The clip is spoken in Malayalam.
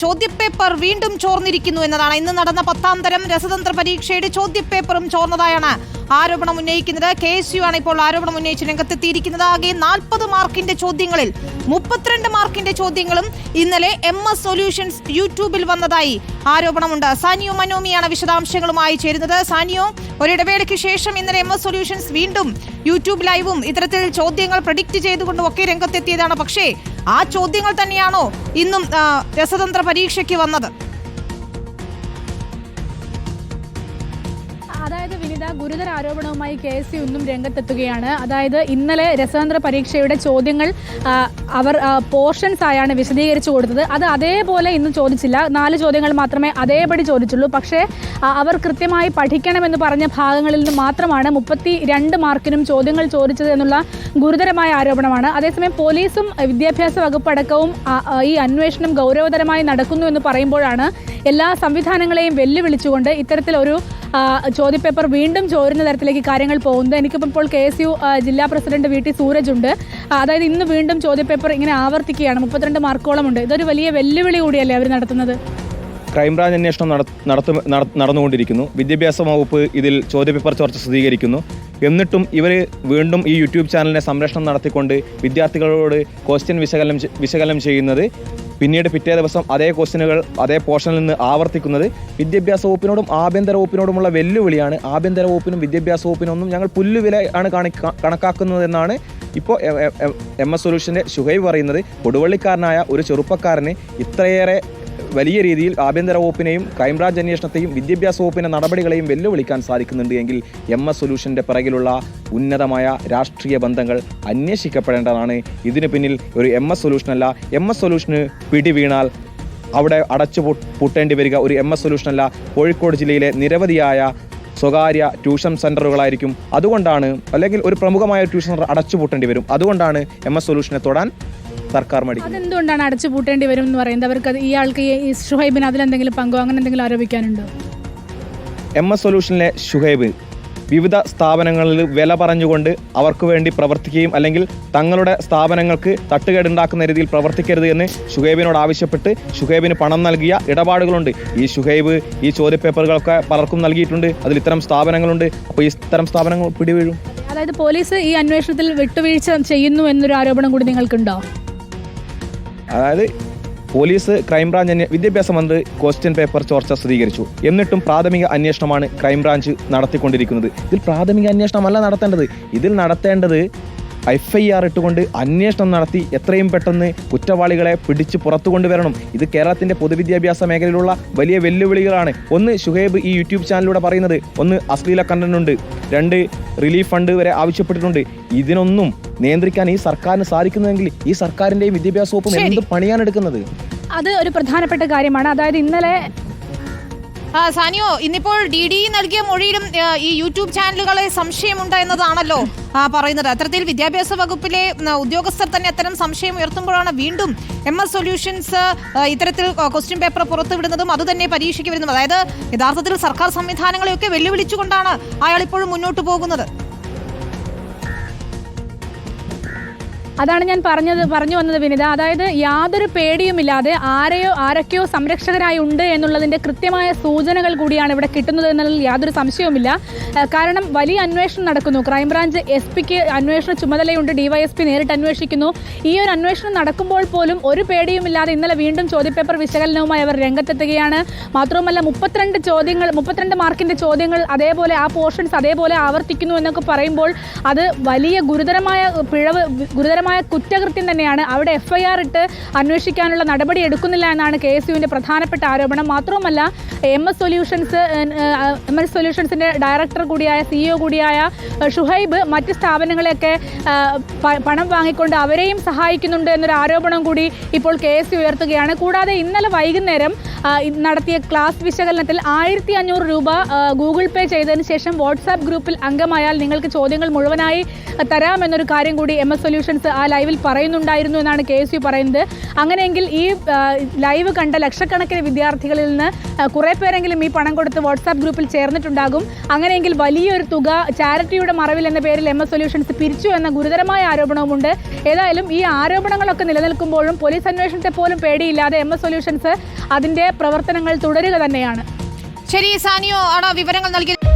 ചോദ്യപേപ്പർ വീണ്ടും ചോർന്നിരിക്കുന്നു എന്നതാണ്. ഇന്ന് നടന്ന 10ാം തരം രസതന്ത്ര പരീക്ഷയുടെ ചോദ്യപേപ്പറും ചോർന്നതായാണ് ആരോപണം ഉന്നയിക്കുന്നത്. KSU ആണ് ഇപ്പോൾ ആരോപണം ഉന്നയിച്ച് രംഗത്തെത്തിയിരിക്കുന്നത്. ആകെ 40 മാർക്കിന്റെ ചോദ്യങ്ങളിൽ 32 മാർക്കിന്റെ ചോദ്യങ്ങളും ഇന്നലെ MS സൊല്യൂഷൻസ് യൂട്യൂബിൽ വന്നതായി ആരോപണമുണ്ട്. സാനിയോ മനോമിയാണ് വിശദാംശങ്ങളുമായി ചേരുന്നത്. സാനിയോ, ഒരിടവേളയ്ക്ക് ശേഷം ഇന്നലെ MS സൊല്യൂഷൻസ് വീണ്ടും യൂട്യൂബ് ലൈവും ഇത്തരത്തിൽ ചോദ്യങ്ങൾ പ്രഡിക്റ്റ് ചെയ്തുകൊണ്ടും ഒക്കെ രംഗത്തെത്തിയതാണ്. പക്ഷേ ആ ചോദ്യങ്ങൾ തന്നെയാണോ ഇന്നും രസതന്ത്ര പരീക്ഷയ്ക്ക് വന്നത്? അതായത് വിനിത, ഗുരുതര ആരോപണവുമായി KSU ഇന്നും രംഗത്തെത്തുകയാണ്. അതായത് ഇന്നലെ രസതന്ത്ര പരീക്ഷയുടെ ചോദ്യങ്ങൾ അവർ പോർഷൻസ് ആയാണ് വിശദീകരിച്ചു കൊടുത്തത്. അത് അതേപോലെ ഇന്നും ചോദിച്ചില്ല. 4 ചോദ്യങ്ങൾ മാത്രമേ അതേപടി ചോദിച്ചുള്ളൂ. പക്ഷേ അവർ കൃത്യമായി പഠിക്കണമെന്ന് പറഞ്ഞ ഭാഗങ്ങളിൽ നിന്ന് മാത്രമാണ് 32 മാർക്കിനും ചോദ്യങ്ങൾ ചോദിച്ചത് എന്നുള്ള ഗുരുതരമായ ആരോപണമാണ്. അതേസമയം പോലീസും വിദ്യാഭ്യാസ വകുപ്പടക്കവും ഈ അന്വേഷണം ഗൗരവതരമായി നടക്കുന്നു എന്ന് പറയുമ്പോഴാണ് എല്ലാ സംവിധാനങ്ങളെയും വെല്ലുവിളിച്ചുകൊണ്ട് ഇത്തരത്തിലൊരു ചോദ്യപേപ്പർ വീണ്ടും ചോരുന്ന തരത്തിലേക്ക് കാര്യങ്ങൾ പോകുന്നത്. എനിക്കിപ്പോൾ KSU ജില്ലാ പ്രസിഡന്റ് VT സൂരജ് ഉണ്ട്. അതായത് ഇന്ന് വീണ്ടും ചോദ്യപേപ്പർ ഇങ്ങനെ ആവർത്തിക്കുകയാണ്. 32 മാർക്കോളം ഉണ്ട്. ഇതൊരു വലിയ വെല്ലുവിളി കൂടിയല്ലേ അവർ നടത്തുന്നത്? ക്രൈംബ്രാഞ്ച് അന്വേഷണം നടന്നുകൊണ്ടിരിക്കുന്നു. വിദ്യാഭ്യാസ വകുപ്പ് ഇതിൽ ചോദ്യപേപ്പർ ചോർച്ച സ്ഥിരീകരിക്കുന്നു. എന്നിട്ടും ഇവർ വീണ്ടും ഈ യൂട്യൂബ് ചാനലിനെ സംരക്ഷണം നടത്തിക്കൊണ്ട് വിദ്യാർത്ഥികളോട് ക്വസ്റ്റ്യൻ വിശകലനം ചെയ്യുന്നത്, പിന്നീട് പിറ്റേ ദിവസം അതേ ക്വസ്റ്റ്യനുകൾ അതേ പോർഷനിൽ നിന്ന് ആവർത്തിക്കുന്നത് വിദ്യാഭ്യാസ വകുപ്പിനോടും ആഭ്യന്തര വകുപ്പിനോടുമുള്ള വെല്ലുവിളിയാണ്. ആഭ്യന്തര വകുപ്പിനും വിദ്യാഭ്യാസ വകുപ്പിനൊന്നും ഞങ്ങൾ പുല്ലുവില ആണ് കണക്കാക്കുന്നതെന്നാണ് ഇപ്പോൾ MS സൊല്യൂഷൻ്റെ ഷുഹൈബ് പറയുന്നത്. കൊടുവള്ളിക്കാരനായ ഒരു ചെറുപ്പക്കാരന് ഇത്രയേറെ വലിയ രീതിയിൽ ആഭ്യന്തര വകുപ്പിനെയും ക്രൈംബ്രാഞ്ച് അന്വേഷണത്തെയും വിദ്യാഭ്യാസ വകുപ്പിൻ്റെ നടപടികളെയും വെല്ലുവിളിക്കാൻ സാധിക്കുന്നുണ്ട് എങ്കിൽ MS സൊല്യൂഷൻ്റെ പിറകിലുള്ള ഉന്നതമായ രാഷ്ട്രീയ ബന്ധങ്ങൾ അന്വേഷിക്കപ്പെടേണ്ടതാണ്. ഇതിന് പിന്നിൽ ഒരു MS സൊല്യൂഷനല്ല. MS സൊല്യൂഷന് പിടി വീണാൽ അവിടെ അടച്ചു പൂട്ടേണ്ടി വരിക ഒരു MS സൊല്യൂഷനല്ല, കോഴിക്കോട് ജില്ലയിലെ നിരവധിയായ സ്വകാര്യ ട്യൂഷൻ സെൻ്ററുകളായിരിക്കും. അതുകൊണ്ടാണ്, അല്ലെങ്കിൽ ഒരു പ്രമുഖമായ ട്യൂഷൻ സെൻ്റർ അടച്ചുപൂട്ടേണ്ടി വരും. അതുകൊണ്ടാണ് MS സൊല്യൂഷനെ തൊടാൻ സർക്കാർ മടി. അതെന്തുകൊണ്ടാണ് അടച്ചു പൂട്ടേണ്ടി വരും എന്ന് പറയുന്നത്? അവർക്ക് ഇയാൾക്ക് ഈ ഷുഹൈബിന് അതിലെന്തെങ്കിലും പങ്കോ അങ്ങനെ എന്തെങ്കിലും ആരോപിക്കാനുണ്ടോ? MS സൊല്യൂഷനിലെ ഷുഹൈബ് വിവിധ സ്ഥാപനങ്ങളിൽ വില പറഞ്ഞുകൊണ്ട് അവർക്ക് വേണ്ടി പ്രവർത്തിക്കുകയും അല്ലെങ്കിൽ തങ്ങളുടെ സ്ഥാപനങ്ങൾക്ക് തട്ടുകേടുണ്ടാക്കുന്ന രീതിയിൽ പ്രവർത്തിക്കരുത് എന്ന് ഷുഹൈബിനോട് ആവശ്യപ്പെട്ട് ഷുഹൈബിന് പണം നൽകിയ ഇടപാടുകളുണ്ട്. ഈ ഷുഹൈബ് ഈ ചോദ്യപേപ്പറുകളൊക്കെ പലർക്കും നൽകിയിട്ടുണ്ട്. അതിൽ ഇത്തരം സ്ഥാപനങ്ങളുണ്ട്. അപ്പോൾ ഈ ഇത്തരം സ്ഥാപനങ്ങൾ പിടിവീഴും. അതായത് പോലീസ് ഈ അന്വേഷണത്തിൽ വിട്ടുവീഴ്ച ചെയ്യുന്നു എന്നൊരു ആരോപണം കൂടി നിങ്ങൾക്കുണ്ടോ? അതായത് പോലീസ്, ക്രൈംബ്രാഞ്ച്, വിദ്യാഭ്യാസ മന്ത്രി ക്വസ്റ്റ്യൻ പേപ്പർ ചോർച്ച സ്ഥിരീകരിച്ചു. എന്നിട്ടും പ്രാഥമിക അന്വേഷണമാണ് ക്രൈംബ്രാഞ്ച് നടത്തിക്കൊണ്ടിരിക്കുന്നത്. ഇതിൽ പ്രാഥമിക അന്വേഷണമല്ല നടത്തേണ്ടത്. ഇതിൽ നടത്തേണ്ടത് FIR ഇട്ടുകൊണ്ട് അന്വേഷണം നടത്തി എത്രയും പെട്ടെന്ന് കുറ്റവാളികളെ പിടിച്ച് പുറത്തു കൊണ്ടുവരണം. ഇത് കേരളത്തിൻ്റെ പൊതുവിദ്യാഭ്യാസ മേഖലയിലുള്ള വലിയ വെല്ലുവിളികളാണ്. ഒന്ന്, ഷുഹൈബ് ഈ യൂട്യൂബ് ചാനലിലൂടെ പറയുന്നത്, ഒന്ന് അശ്ലീല കണ്ടന്റ് ഉണ്ട്, 2 റിലീഫ് ഫണ്ട് വരെ ആവശ്യപ്പെട്ടിട്ടുണ്ട്. ഇതിനൊന്നും നിയന്ത്രിക്കാൻ ഈ സർക്കാരിന് സാധിക്കുന്നതെങ്കിൽ ഈ സർക്കാരിൻ്റെയും വിദ്യാഭ്യാസ വകുപ്പും എന്ത് പണിയാണ് എടുക്കുന്നത്? അത് ഒരു പ്രധാനപ്പെട്ട കാര്യമാണ്. അതായത് ഇന്നലെ സാനിയോ, ഇന്നിപ്പോൾ DD നൽകിയ മൊഴിയിലും ഈ യൂട്യൂബ് ചാനലുകളെ സംശയമുണ്ട് എന്നതാണല്ലോ പറയുന്നത്. അത്തരത്തിൽ വിദ്യാഭ്യാസ വകുപ്പിലെ ഉദ്യോഗസ്ഥർ തന്നെ അത്തരം സംശയം ഉയർത്തുമ്പോഴാണ് വീണ്ടും MS സൊല്യൂഷൻസ് ഇത്തരത്തിൽ ക്വസ്റ്റ്യൻ പേപ്പർ പുറത്തുവിടുന്നതും അതുതന്നെ പരീക്ഷയ്ക്ക് വരുന്നതും. അതായത് യഥാർത്ഥത്തിൽ സർക്കാർ സംവിധാനങ്ങളെയൊക്കെ വെല്ലുവിളിച്ചുകൊണ്ടാണ് അയാൾ ഇപ്പോഴും മുന്നോട്ട് പോകുന്നത്. അതാണ് ഞാൻ പറഞ്ഞു വന്നത് വിനിത. അതായത് യാതൊരു പേടിയുമില്ലാതെ ആരൊക്കെയോ സംരക്ഷകരായി ഉണ്ട് എന്നുള്ളതിൻ്റെ കൃത്യമായ സൂചനകൾ കൂടിയാണ് ഇവിടെ കിട്ടുന്നത് എന്നുള്ളതിൽ യാതൊരു സംശയവുമില്ല. കാരണം വലിയ അന്വേഷണം നടക്കുന്നു. ക്രൈംബ്രാഞ്ച് SP-ക്ക് അന്വേഷണ ചുമതലയുണ്ട്. DYSP നേരിട്ട് അന്വേഷിക്കുന്നു. ഈ ഒരു അന്വേഷണം നടക്കുമ്പോൾ പോലും ഒരു പേടിയുമില്ലാതെ ഇന്നലെ വീണ്ടും ചോദ്യപേപ്പർ വിശകലനവുമായി അവർ രംഗത്തെത്തുകയാണ്. മാത്രവുമല്ല 32 മാർക്കിൻ്റെ ചോദ്യങ്ങൾ അതേപോലെ ആ പോർഷൻസ് അതേപോലെ ആവർത്തിക്കുന്നു എന്നൊക്കെ പറയുമ്പോൾ അത് വലിയ ഗുരുതരമായ കുറ്റകൃത്യം തന്നെയാണ്. അവിടെ FIR ഇട്ട് അന്വേഷിക്കാനുള്ള നടപടി എടുക്കുന്നില്ല എന്നാണ് KSUവിൻ്റെ പ്രധാനപ്പെട്ട ആരോപണം. മാത്രവുമല്ല MS സൊല്യൂഷൻസിൻ്റെ ഡയറക്ടർ കൂടിയായ CEO കൂടിയായ ഷുഹൈബ് മറ്റ് സ്ഥാപനങ്ങളെയൊക്കെ പണം വാങ്ങിക്കൊണ്ട് അവരെയും സഹായിക്കുന്നുണ്ട് എന്നൊരു ആരോപണം കൂടി ഇപ്പോൾ KSU ഉയർത്തുകയാണ്. കൂടാതെ ഇന്നലെ വൈകുന്നേരം നടത്തിയ ക്ലാസ് വിശകലനത്തിൽ 1500 രൂപ ഗൂഗിൾ പേ ചെയ്തതിന് ശേഷം വാട്സാപ്പ് ഗ്രൂപ്പിൽ അംഗമായാൽ നിങ്ങൾക്ക് ചോദ്യങ്ങൾ മുഴുവനായി തരാമെന്നൊരു കാര്യം കൂടി MS സൊല്യൂഷൻസ് ആ ലൈവിൽ പറയുന്നുണ്ടായിരുന്നു എന്നാണ് KSU പറയുന്നത്. അങ്ങനെയെങ്കിൽ ഈ ലൈവ് കണ്ട ലക്ഷക്കണക്കിന് വിദ്യാർത്ഥികളിൽ നിന്ന് കുറേ പേരെങ്കിലും ഈ പണം കൊടുത്ത് വാട്സാപ്പ് ഗ്രൂപ്പിൽ ചേർന്നിട്ടുണ്ടാകും. അങ്ങനെയെങ്കിൽ വലിയൊരു തുക ചാരിറ്റിയുടെ മറവിൽ എന്ന പേരിൽ MS സൊല്യൂഷൻസ് പിരിച്ചു എന്ന ഗുരുതരമായ ആരോപണവുമുണ്ട്. ഏതായാലും ഈ ആരോപണങ്ങളൊക്കെ നിലനിൽക്കുമ്പോഴും പോലീസ് അന്വേഷണത്തെ പോലും പേടിയില്ലാതെ MS സൊല്യൂഷൻസ് അതിന്റെ പ്രവർത്തനങ്ങൾ തുടരുക തന്നെയാണ്. ശരി, സാനിയോ ആണ് വിവരങ്ങൾ നൽകിയത്.